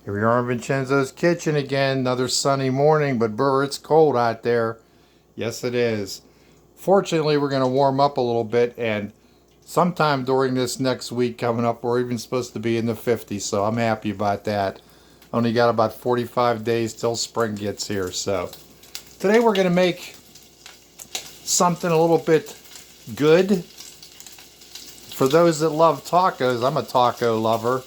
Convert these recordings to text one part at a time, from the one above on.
Here we are in Vincenzo's kitchen again, another sunny morning, but brr, it's cold out there. Yes, it is. Fortunately, we're going to warm up a little bit, and sometime during this next week coming up, we're even supposed to be in the 50s, so I'm happy about that. Only got about 45 days till spring gets here, so. Today we're going to make something a little bit good. For those that love tacos, I'm a taco lover,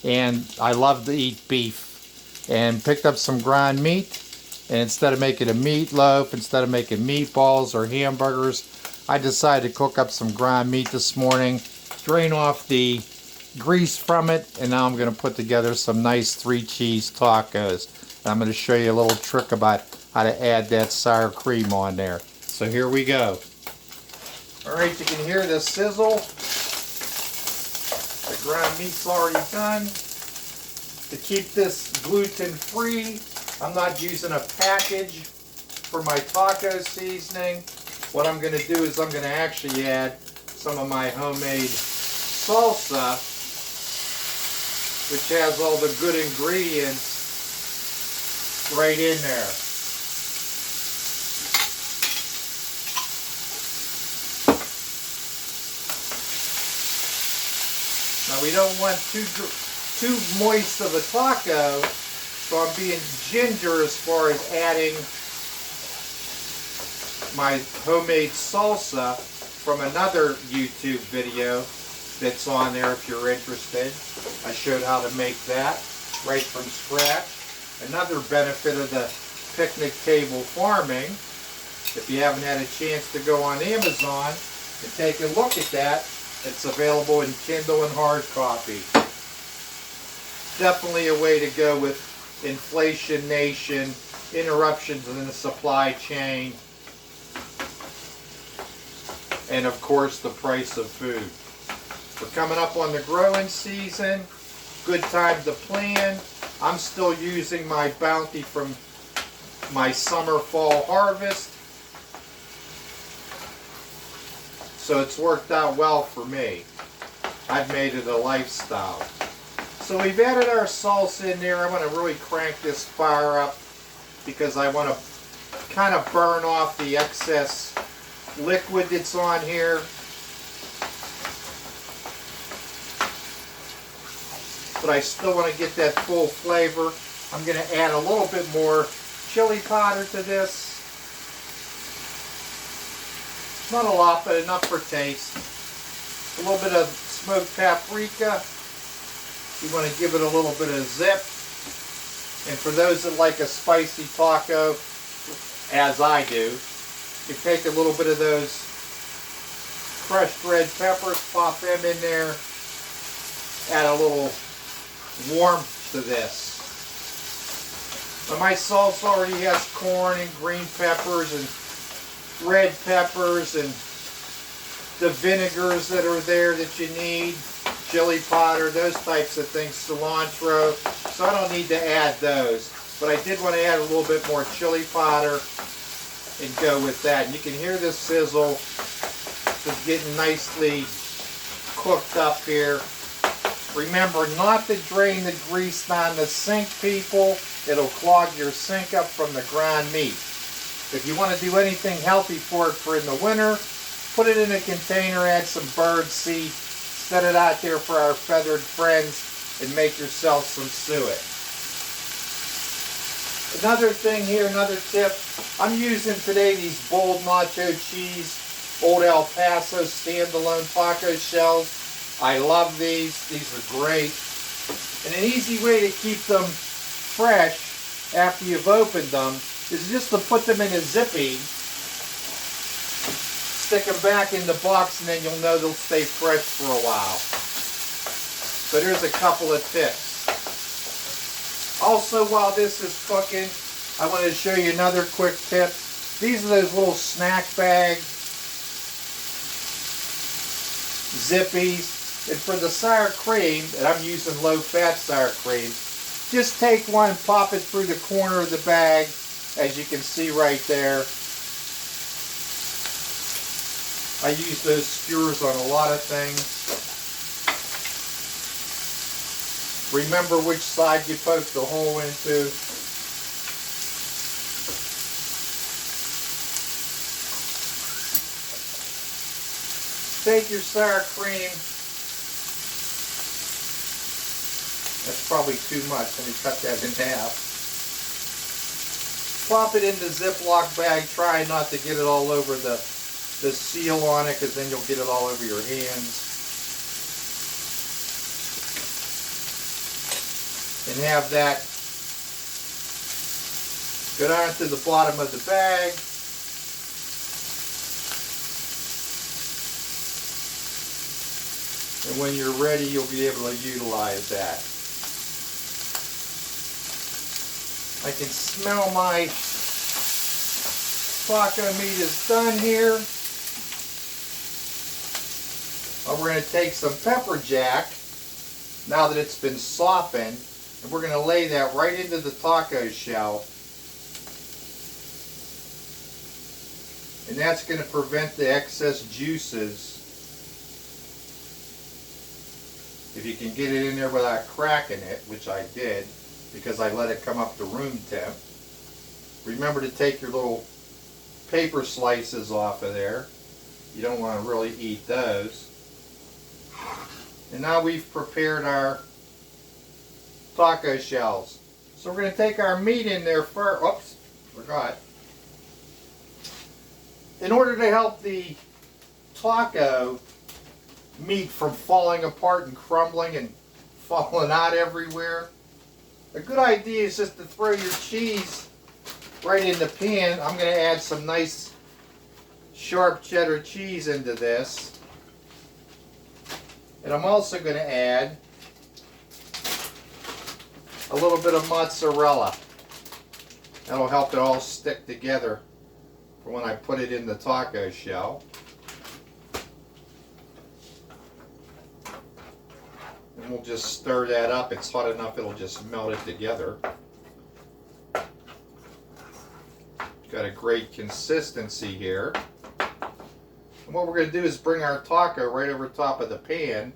and I love to eat beef. And picked up some ground meat, and instead of making a meatloaf, instead of making meatballs or hamburgers, I decided to cook up some ground meat this morning, drain off the grease from it, and now I'm going to put together some nice 3-cheese tacos. And I'm going to show you a little trick about how to add that sour cream on there. So here we go. Alright, you can hear the sizzle. The ground meat's already done. To keep this gluten-free, I'm not using a package for my taco seasoning. What I'm going to do is I'm going to actually add some of my homemade salsa, which has all the good ingredients right in there. Now we don't want too moist of a taco, so I'm being ginger as far as adding my homemade salsa from another YouTube video that's on there if you're interested. I showed how to make that right from scratch. Another benefit of the picnic table farming, if you haven't had a chance to go on Amazon and take a look at that, it's available in Kindle and hard copy. Definitely a way to go with inflation nation, interruptions in the supply chain, and of course the price of food. We're coming up on the growing season. Good time to plan. I'm still using my bounty from my summer fall harvest, so it's worked out well for me. I've made it a lifestyle. So we've added our salsa in there. I'm going to really crank this fire up because I want to kind of burn off the excess liquid that's on here. But I still want to get that full flavor. I'm going to add a little bit more chili powder to this. Not a lot, but enough for taste. A little bit of smoked paprika. You want to give it a little bit of zip. And for those that like a spicy taco, as I do, you take a little bit of those crushed red peppers, pop them in there, add a little warmth to this. Now my sauce already has corn and green peppers and red peppers and the vinegars that are there that you need. Chili powder, those types of things, cilantro, so I don't need to add those. But I did want to add a little bit more chili powder and go with that. And you can hear this sizzle. It's getting nicely cooked up here. Remember not to drain the grease down the sink, people. It'll clog your sink up from the ground meat. If you want to do anything healthy for it for in the winter, put it in a container, add some bird seed, set it out there for our feathered friends, and make yourself some suet. Another thing here, another tip, I'm using today these bold nacho cheese, Old El Paso standalone taco shells. I love these. These are great. And an easy way to keep them fresh after you've opened them is just to put them in a zippy, stick them back in the box, and then you'll know they'll stay fresh for a while. So there's a couple of tips. Also, while this is cooking, I want to show you another quick tip. These are those little snack bag zippies. And for the sour cream, and I'm using low-fat sour cream, just take one, pop it through the corner of the bag, as you can see right there. I use those skewers on a lot of things. Remember which side you poke the hole into. Take your sour cream. That's probably too much. Let me cut that in half. Plop it in the Ziploc bag. Try not to get it all over the seal on it, because then you'll get it all over your hands. And have that go down to the bottom of the bag. And when you're ready, you'll be able to utilize that. I can smell my taco meat is done here. Well, we're going to take some pepper jack, now that it's been softened, and we're going to lay that right into the taco shell. And that's going to prevent the excess juices. If you can get it in there without cracking it, which I did, because I let it come up to room temp. Remember to take your little paper slices off of there. You don't want to really eat those. And now we've prepared our taco shells. So we're going to take our meat in there first. Oops, forgot. In order to help the taco meat from falling apart and crumbling and falling out everywhere, a good idea is just to throw your cheese right in the pan. I'm going to add some nice sharp cheddar cheese into this. And I'm also going to add a little bit of mozzarella. That'll help it all stick together for when I put it in the taco shell. And we'll just stir that up. It's hot enough it'll just melt it together. Got a great consistency here. And what we're going to do is bring our taco right over top of the pan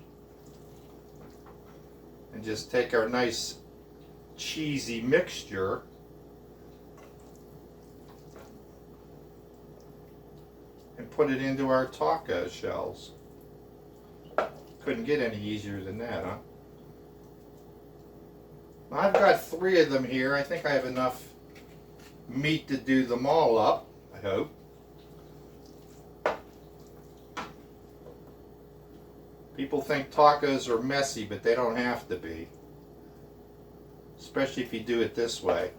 and just take our nice cheesy mixture and put it into our taco shells. Couldn't get any easier than that, huh? I've got 3 of them here. I think I have enough meat to do them all up, I hope. People think tacos are messy, but they don't have to be. Especially if you do it this way.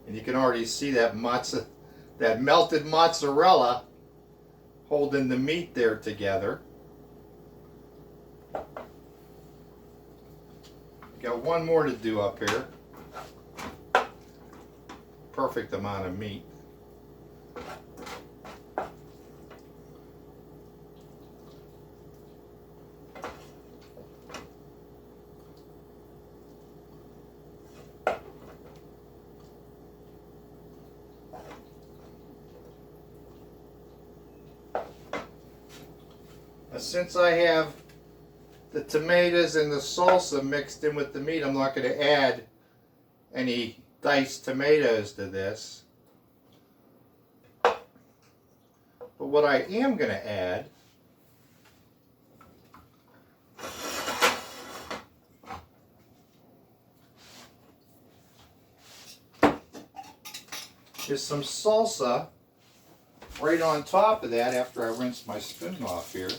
And you can already see that melted mozzarella holding the meat there together. Got one more to do up here. Perfect amount of meat. Since I have the tomatoes and the salsa mixed in with the meat, I'm not going to add any diced tomatoes to this. But what I am going to add is some salsa right on top of that after I rinse my spoon off here.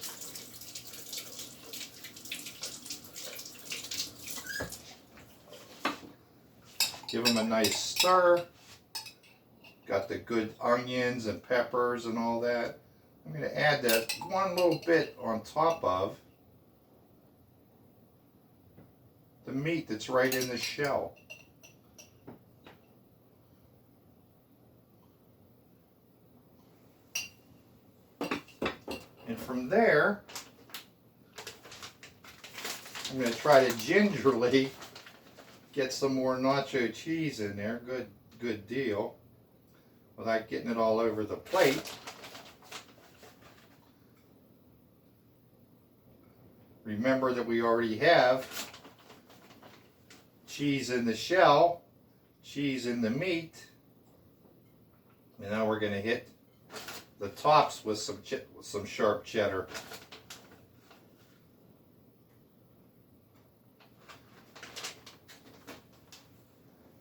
Give them a nice stir. Got the good onions and peppers and all that. I'm going to add that one little bit on top of the meat that's right in the shell. And from there, I'm going to try to gingerly get some more nacho cheese in there. Good deal. Without getting it all over the plate. Remember that we already have cheese in the shell, cheese in the meat, and now we're going to hit the tops with some sharp cheddar.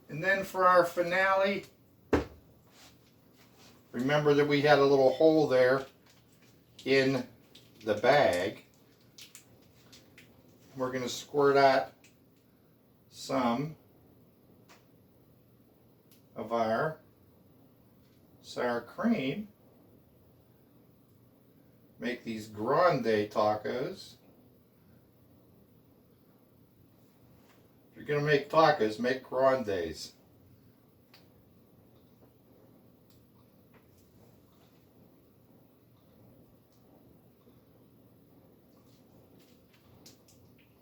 And then for our finale, remember that we had a little hole there in the bag. We're going to squirt out some of our sour cream. Make these grande tacos. If you're going to make tacos, make grandes.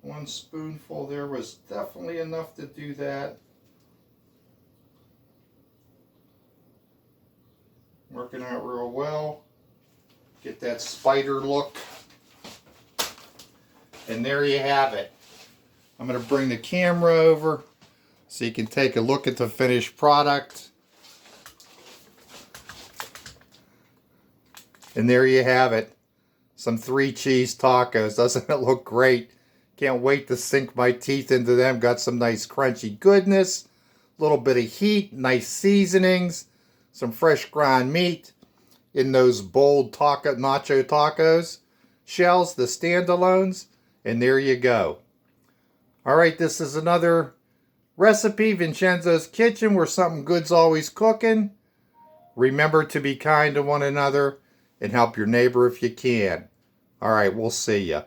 One spoonful there was definitely enough to do that. Working out real well. Get that spider look. And there you have it. I'm going to bring the camera over so you can take a look at the finished product. And there you have it. Some 3 cheese tacos. Doesn't it look great? Can't wait to sink my teeth into them. Got some nice crunchy goodness. A little bit of heat. Nice seasonings. Some fresh ground meat in those bold nacho tacos. Shells, the standalones. And there you go. Alright, this is another recipe. Vincenzo's Kitchen, where something good's always cooking. Remember to be kind to one another and help your neighbor if you can. Alright, we'll see ya.